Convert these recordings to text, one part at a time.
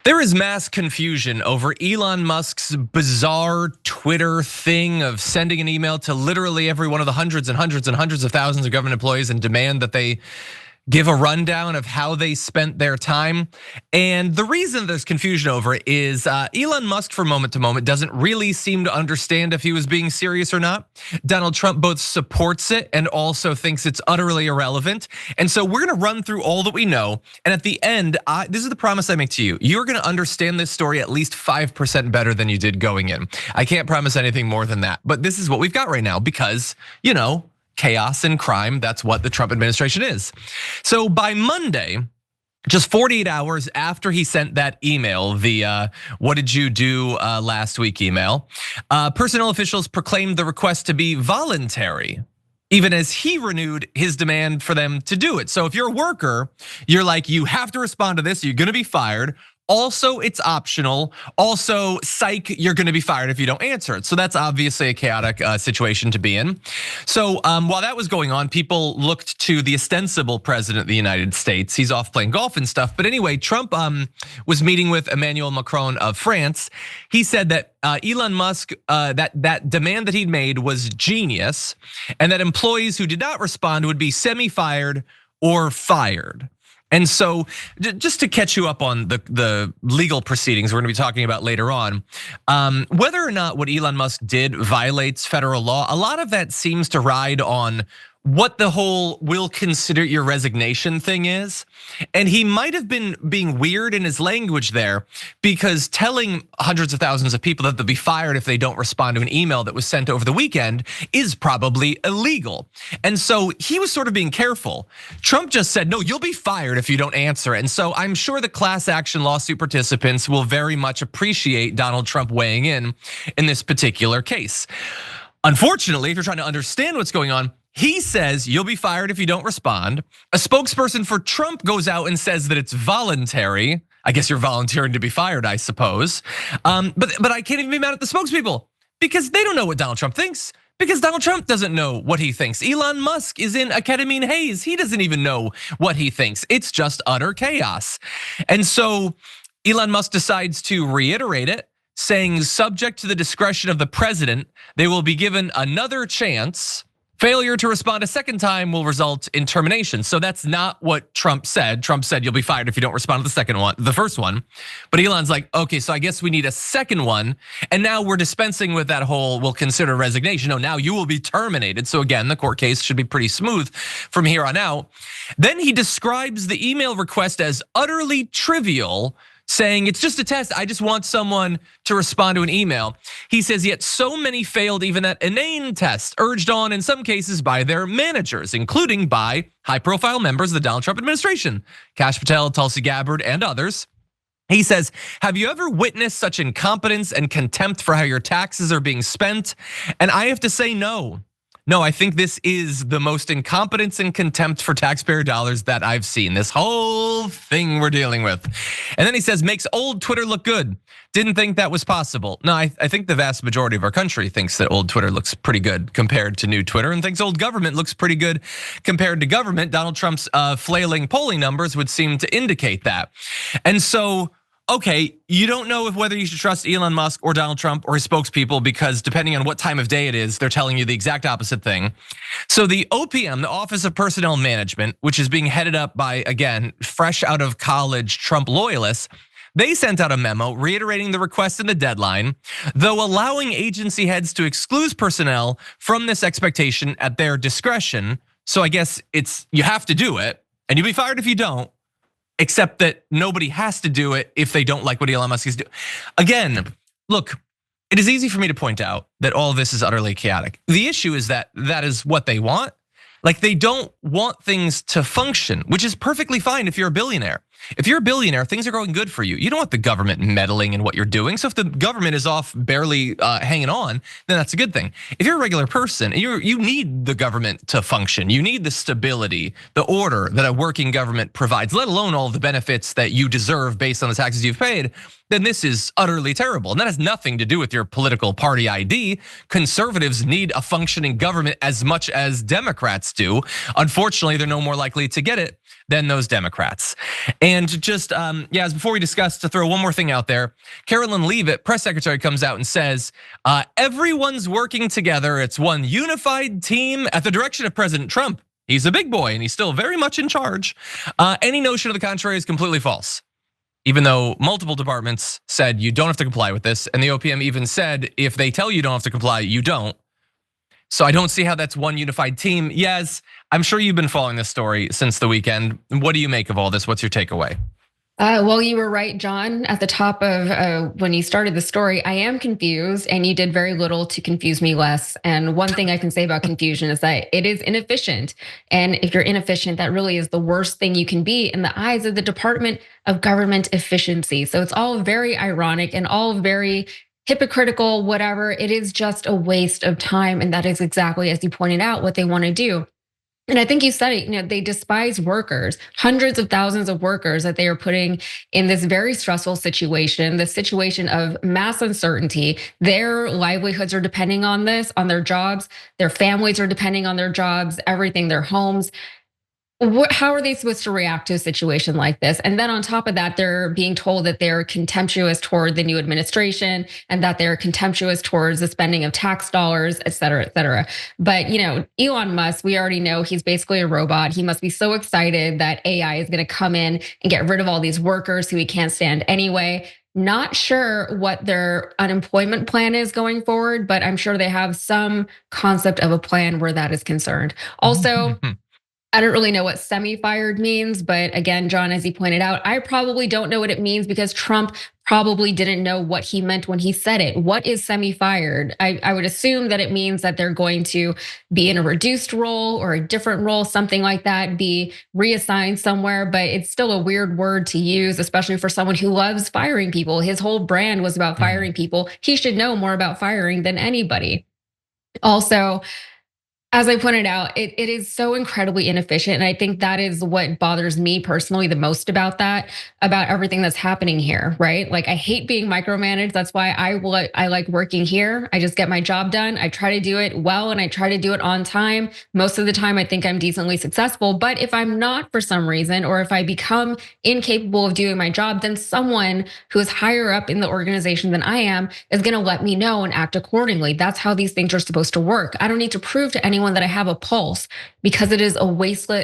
There is mass confusion over Elon Musk's bizarre Twitter thing of sending an email to literally every one of the hundreds and hundreds and hundreds of thousands of government employees and demand that they give a rundown of how they spent their time. And the reason there's confusion over it is Elon Musk, from moment to moment, doesn't really seem to understand if he was being serious or not. Donald Trump both supports it and also thinks it's utterly irrelevant. And so we're gonna run through all that we know. And at the end, this is the promise I make to you. You're gonna understand this story at least 5% better than you did going in. I can't promise anything more than that, but this is what we've got right now because, chaos and crime, that's what the Trump administration is. So by Monday, just 48 hours after he sent that email, the what did you do last week email, personnel officials proclaimed the request to be voluntary, even as he renewed his demand for them to do it. So if you're a worker, you're like, you have to respond to this, you're gonna be fired. Also, it's optional. Also, psych, you're gonna be fired if you don't answer it. So that's obviously a chaotic situation to be in. So while that was going on, people looked to the ostensible president of the United States. He's off playing golf and stuff. But anyway, Trump was meeting with Emmanuel Macron of France. He said that Elon Musk, that demand that he'd made was genius, and that employees who did not respond would be semi-fired or fired. And so just to catch you up on the legal proceedings we're gonna be talking about later on, whether or not what Elon Musk did violates federal law, a lot of that seems to ride on what the whole "will consider your resignation" thing is. And he might have been being weird in his language there, because telling hundreds of thousands of people that they'll be fired if they don't respond to an email that was sent over the weekend is probably illegal. And so he was sort of being careful. Trump just said, no, you'll be fired if you don't answer. And so I'm sure the class action lawsuit participants will very much appreciate Donald Trump weighing in this particular case. Unfortunately, if you're trying to understand what's going on, he says you'll be fired if you don't respond. A spokesperson for Trump goes out and says that it's voluntary. I guess you're volunteering to be fired, I suppose. But I can't even be mad at the spokespeople because they don't know what Donald Trump thinks, because Donald Trump doesn't know what he thinks. Elon Musk is in a ketamine haze. He doesn't even know what he thinks. It's just utter chaos. And so Elon Musk decides to reiterate it, saying subject to the discretion of the president, they will be given another chance. Failure to respond a second time will result in termination. So that's not what Trump said. Trump said you'll be fired if you don't respond to the first one. But Elon's like, okay, so I guess we need a second one. And now we're dispensing with that whole we'll consider resignation. No, now you will be terminated. So again, the court case should be pretty smooth from here on out. Then he describes the email request as utterly trivial, saying it's just a test. I just want someone to respond to an email. He says, yet so many failed even that inane test, urged on in some cases by their managers, including by high-profile members of the Donald Trump administration, Kash Patel, Tulsi Gabbard, and others. He says, have you ever witnessed such incompetence and contempt for how your taxes are being spent? And I have to say no. No, I think this is the most incompetence and contempt for taxpayer dollars that I've seen. This whole thing we're dealing with. And then he says, makes old Twitter look good. Didn't think that was possible. No, I think the vast majority of our country thinks that old Twitter looks pretty good compared to new Twitter, and thinks old government looks pretty good compared to government. Donald Trump's flailing polling numbers would seem to indicate that. And so, okay, you don't know whether you should trust Elon Musk or Donald Trump or his spokespeople, because depending on what time of day it is, they're telling you the exact opposite thing. So the OPM, the Office of Personnel Management, which is being headed up by, again, fresh out of college Trump loyalists, they sent out a memo reiterating the request and the deadline, though allowing agency heads to exclude personnel from this expectation at their discretion. So I guess it's, you have to do it and you'll be fired if you don't. Except that nobody has to do it if they don't like what Elon Musk is doing. Again, look, it is easy for me to point out that all of this is utterly chaotic. The issue is that that is what they want. Like, they don't want things to function, which is perfectly fine if you're a billionaire. If you're a billionaire, things are going good for you. You don't want the government meddling in what you're doing. So if the government is off barely hanging on, then that's a good thing. If you're a regular person, you need the government to function. You need the stability, the order that a working government provides, let alone all of the benefits that you deserve based on the taxes you've paid. Then this is utterly terrible. And that has nothing to do with your political party ID. Conservatives need a functioning government as much as Democrats do. Unfortunately, they're no more likely to get it than those Democrats. And just, as before we discuss, to throw one more thing out there, Carolyn Leavitt, press secretary, comes out and says, everyone's working together. It's one unified team at the direction of President Trump. He's a big boy and he's still very much in charge. Any notion of the contrary is completely false. Even though multiple departments said you don't have to comply with this, and the OPM even said if they tell you don't have to comply, you don't. So I don't see how that's one unified team. Yes, I'm sure you've been following this story since the weekend. What do you make of all this? What's your takeaway? Well, you were right, John, at the top of when you started the story. I am confused, and you did very little to confuse me less. And one thing I can say about confusion is that it is inefficient. And if you're inefficient, that really is the worst thing you can be in the eyes of the Department of Government Efficiency. So it's all very ironic and all very hypocritical, whatever. It is just a waste of time. And that is exactly, as you pointed out, what they want to do. And I think you said it, they despise workers, hundreds of thousands of workers that they are putting in this very stressful situation, the situation of mass uncertainty. Their livelihoods are depending on this, on their jobs. Their families are depending on their jobs, everything, their homes. How are they supposed to react to a situation like this? And then on top of that, they're being told that they're contemptuous toward the new administration and that they're contemptuous towards the spending of tax dollars, et cetera, et cetera. But Elon Musk, we already know he's basically a robot. He must be so excited that AI is going to come in and get rid of all these workers who he can't stand anyway. Not sure what their unemployment plan is going forward, but I'm sure they have some concept of a plan where that is concerned. Also, I don't really know what semi-fired means, but again, John, as he pointed out, I probably don't know what it means because Trump probably didn't know what he meant when he said it. What is semi-fired? I would assume that it means that they're going to be in a reduced role or a different role, something like that, be reassigned somewhere, but it's still a weird word to use, especially for someone who loves firing people. His whole brand was about firing people. He should know more about firing than anybody. Also, as I pointed out, it is so incredibly inefficient. And I think that is what bothers me personally the most about that, about everything that's happening here, right? Like I hate being micromanaged. That's why I like working here. I just get my job done. I try to do it well and I try to do it on time. Most of the time I think I'm decently successful. But if I'm not for some reason, or if I become incapable of doing my job, then someone who is higher up in the organization than I am is gonna let me know and act accordingly. That's how these things are supposed to work. I don't need to prove to anyone that I have a pulse because it is a wasteless.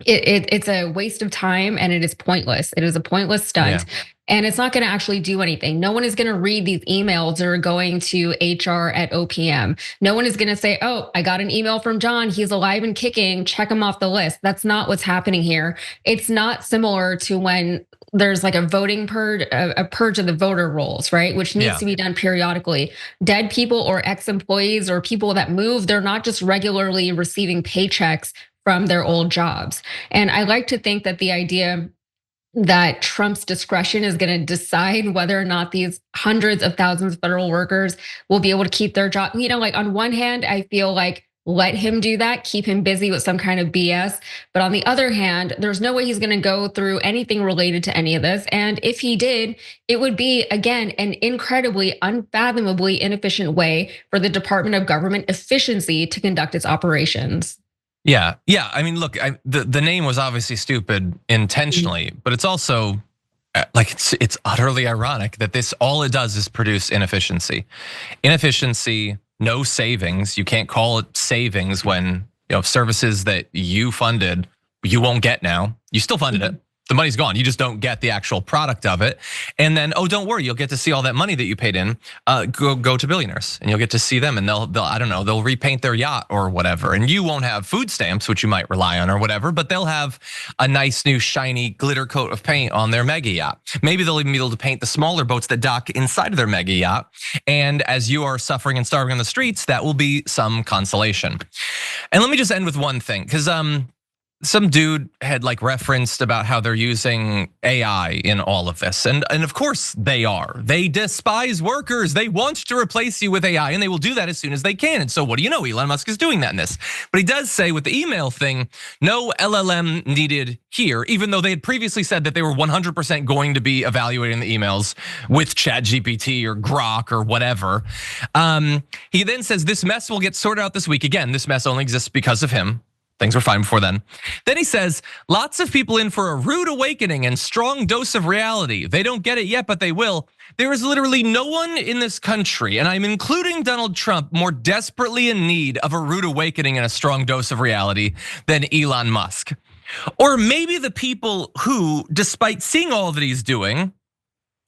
It's a waste of time and it is pointless. It is a pointless stunt. Yeah. And it's not going to actually do anything. No one is going to read these emails that are going to HR at OPM. No one is going to say, oh, I got an email from John. He's alive and kicking. Check him off the list. That's not what's happening here. It's not similar to when there's like a voting purge, a purge of the voter rolls, right? Which needs to be done periodically. Dead people or ex-employees or people that move, they're not just regularly receiving paychecks from their old jobs. And I like to think that the idea that Trump's discretion is going to decide whether or not these hundreds of thousands of federal workers will be able to keep their job. Like on one hand, I feel like let him do that, keep him busy with some kind of BS. But on the other hand, there's no way he's going to go through anything related to any of this. And if he did, it would be, again, an incredibly, unfathomably inefficient way for the Department of Government Efficiency to conduct its operations. Yeah. I mean, look, the name was obviously stupid intentionally, but it's also like it's utterly ironic that this all it does is produce inefficiency. Inefficiency, no savings. You can't call it savings when services that you funded you won't get now. You still funded it. The money's gone. You just don't get the actual product of it. And then, oh, don't worry, you'll get to see all that money that you paid in go to billionaires, and you'll get to see them, and they'll I don't know, they'll repaint their yacht or whatever. And you won't have food stamps, which you might rely on or whatever, but they'll have a nice new shiny glitter coat of paint on their mega yacht. Maybe they'll even be able to paint the smaller boats that dock inside of their mega yacht. And as you are suffering and starving on the streets, that will be some consolation. And let me just end with one thing, because some dude had referenced about how they're using AI in all of this. And of course they are. They despise workers. They want to replace you with AI, and they will do that as soon as they can. And so what do you know? Elon Musk is doing that in this. But he does say with the email thing, no LLM needed here, even though they had previously said that they were 100% going to be evaluating the emails with ChatGPT or Grok or whatever. He then says this mess will get sorted out this week. Again, this mess only exists because of him. Things were fine before then. Then he says, lots of people in for a rude awakening and strong dose of reality. They don't get it yet, but they will. There is literally no one in this country, and I'm including Donald Trump, more desperately in need of a rude awakening and a strong dose of reality than Elon Musk. Or maybe the people who, despite seeing all that he's doing,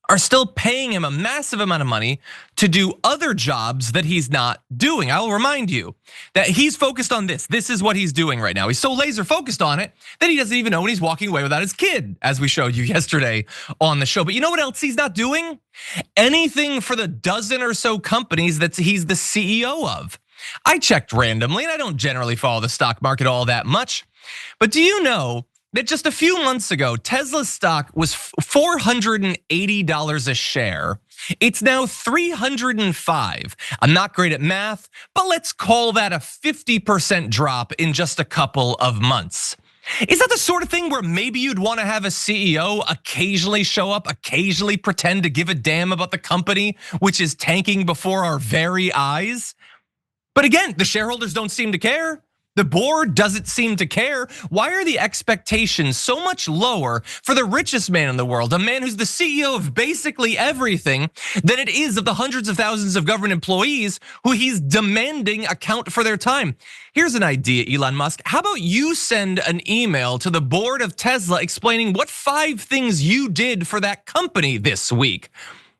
are still paying him a massive amount of money to do other jobs that he's not doing. I'll remind you that he's focused on this. This is what he's doing right now. He's so laser focused on it that he doesn't even know when he's walking away without his kid, as we showed you yesterday on the show. But you know what else he's not doing? Anything for the dozen or so companies that he's the CEO of. I checked randomly, and I don't generally follow the stock market all that much. But do you know that just a few months ago, Tesla's stock was $480 a share. It's now $305. I'm not great at math, but let's call that a 50% drop in just a couple of months. Is that the sort of thing where maybe you'd want to have a CEO occasionally show up, occasionally pretend to give a damn about the company, which is tanking before our very eyes? But again, the shareholders don't seem to care. The board doesn't seem to care. Why are the expectations so much lower for the richest man in the world, a man who's the CEO of basically everything, than it is of the hundreds of thousands of government employees who he's demanding account for their time? Here's an idea, Elon Musk. How about you send an email to the board of Tesla explaining what 5 things you did for that company this week?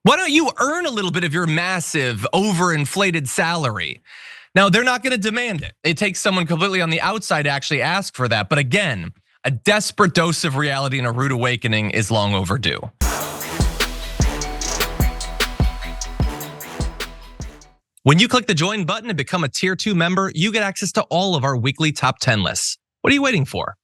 Why don't you earn a little bit of your massive overinflated salary? Now, they're not gonna demand it. It takes someone completely on the outside to actually ask for that. But again, a desperate dose of reality and a rude awakening is long overdue. When you click the join button and become a tier 2 member, you get access to all of our weekly top 10 lists. What are you waiting for?